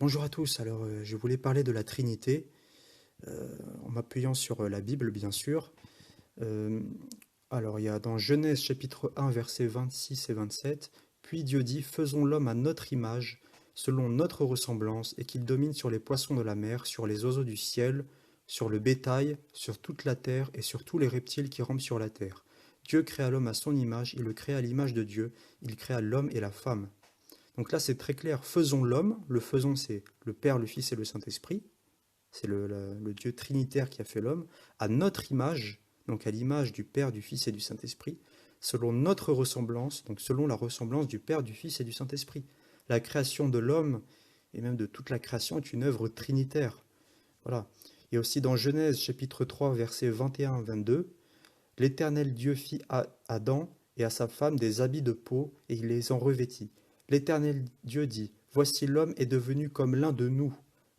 Bonjour à tous, alors je voulais parler de la Trinité, en m'appuyant sur la Bible bien sûr. Euh, alors il y a dans Genèse chapitre 1 versets 26 et 27, puis Dieu dit, faisons l'homme à notre image, selon notre ressemblance, et qu'il domine sur les poissons de la mer, sur les oiseaux du ciel, sur le bétail, sur toute la terre et sur tous les reptiles qui rampent sur la terre. Dieu créa l'homme à son image, il le créa à l'image de Dieu, il créa l'homme et la femme. Donc là, c'est très clair. Faisons l'homme. Le faisons, c'est le Père, le Fils et le Saint-Esprit. C'est le Dieu trinitaire qui a fait l'homme, à notre image, donc à l'image du Père, du Fils et du Saint-Esprit, selon notre ressemblance, donc selon la ressemblance du Père, du Fils et du Saint-Esprit. La création de l'homme, et même de toute la création, est une œuvre trinitaire. Voilà. Et aussi dans Genèse chapitre 3, versets 21-22, l'Éternel Dieu fit à Adam et à sa femme des habits de peau, et il les en revêtit. L'Éternel Dieu dit, voici l'homme est devenu comme l'un de nous,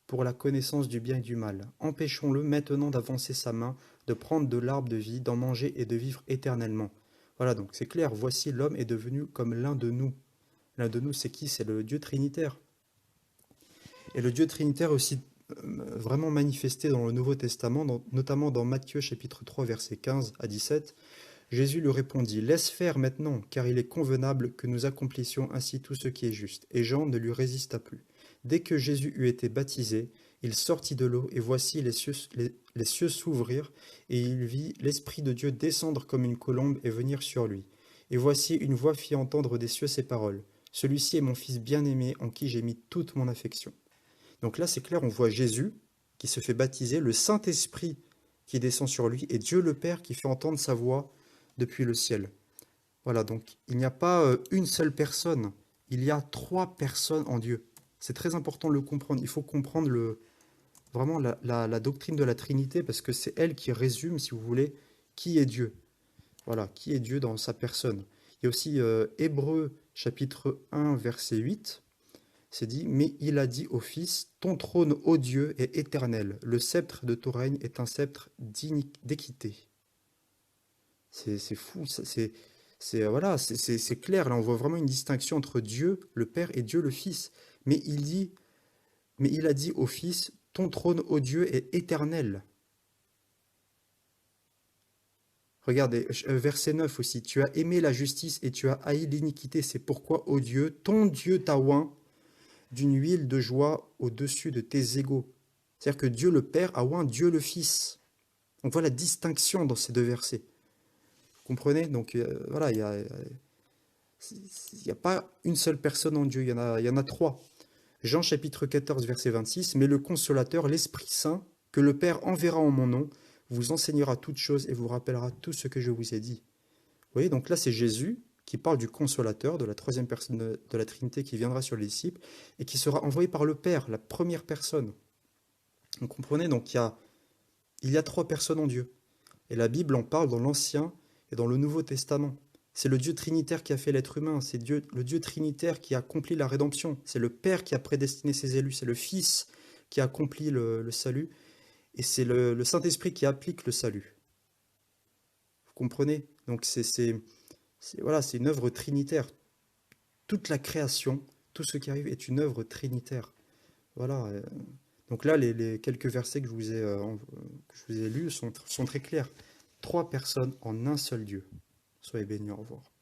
pour la connaissance du bien et du mal. Empêchons-le maintenant d'avancer sa main, de prendre de l'arbre de vie, d'en manger et de vivre éternellement. Voilà, donc c'est clair, voici l'homme est devenu comme l'un de nous. L'un de nous, c'est qui? C'est le Dieu Trinitaire. Et le Dieu Trinitaire est aussi vraiment manifesté dans le Nouveau Testament, notamment dans Matthieu chapitre 3, versets 15 à 17. Jésus lui répondit, laisse faire maintenant, car il est convenable que nous accomplissions ainsi tout ce qui est juste. Et Jean ne lui résista plus. Dès que Jésus eut été baptisé, il sortit de l'eau, et voici les cieux s'ouvrirent, et il vit l'Esprit de Dieu descendre comme une colombe et venir sur lui. Et voici une voix fit entendre des cieux ces paroles. Celui-ci est mon Fils bien-aimé, en qui j'ai mis toute mon affection. Donc là, c'est clair, on voit Jésus qui se fait baptiser, le Saint-Esprit qui descend sur lui, et Dieu le Père qui fait entendre sa voix depuis le ciel. Voilà, donc il n'y a pas une seule personne, il y a trois personnes en Dieu. C'est très important de le comprendre. Il faut comprendre vraiment la doctrine de la Trinité parce que c'est elle qui résume, si vous voulez, qui est Dieu. Voilà, qui est Dieu dans sa personne. Il y a aussi Hébreux chapitre 1, verset 8. C'est dit, mais il a dit au Fils, ton trône, ô Dieu, est éternel. Le sceptre de ton règne est un sceptre d'équité. C'est fou, voilà, c'est clair. Là, on voit vraiment une distinction entre Dieu le Père et Dieu le Fils. Mais il dit, mais il a dit au Fils, ton trône, ô Dieu, est éternel. Regardez, verset 9 aussi. Tu as aimé la justice et tu as haï l'iniquité. C'est pourquoi, ô Dieu, ton Dieu t'a oint d'une huile de joie au-dessus de tes égaux. C'est-à-dire que Dieu le Père a oint Dieu le Fils. On voit la distinction dans ces deux versets. Vous comprenez? Donc voilà, il n'y a pas une seule personne en Dieu, il y en a trois. Jean chapitre 14, verset 26, mais le consolateur, l'Esprit Saint, que le Père enverra en mon nom, vous enseignera toutes choses et vous rappellera tout ce que je vous ai dit. Vous voyez, donc là c'est Jésus qui parle du consolateur, de la troisième personne de la Trinité qui viendra sur les disciples et qui sera envoyé par le Père, la première personne. Vous comprenez, donc il y a trois personnes en Dieu. Et la Bible en parle dans l'Ancien et dans le Nouveau Testament. C'est le Dieu trinitaire qui a fait l'être humain, c'est le Dieu trinitaire qui a accompli la rédemption, c'est le Père qui a prédestiné ses élus, c'est le Fils qui a accompli le salut, et c'est le Saint-Esprit qui applique le salut. Vous comprenez? Donc voilà, c'est une œuvre trinitaire. Toute la création, tout ce qui arrive est une œuvre trinitaire. Voilà. Donc là, les quelques versets que je vous ai lus sont très clairs. Trois personnes en un seul Dieu. Soyez bénis, au revoir.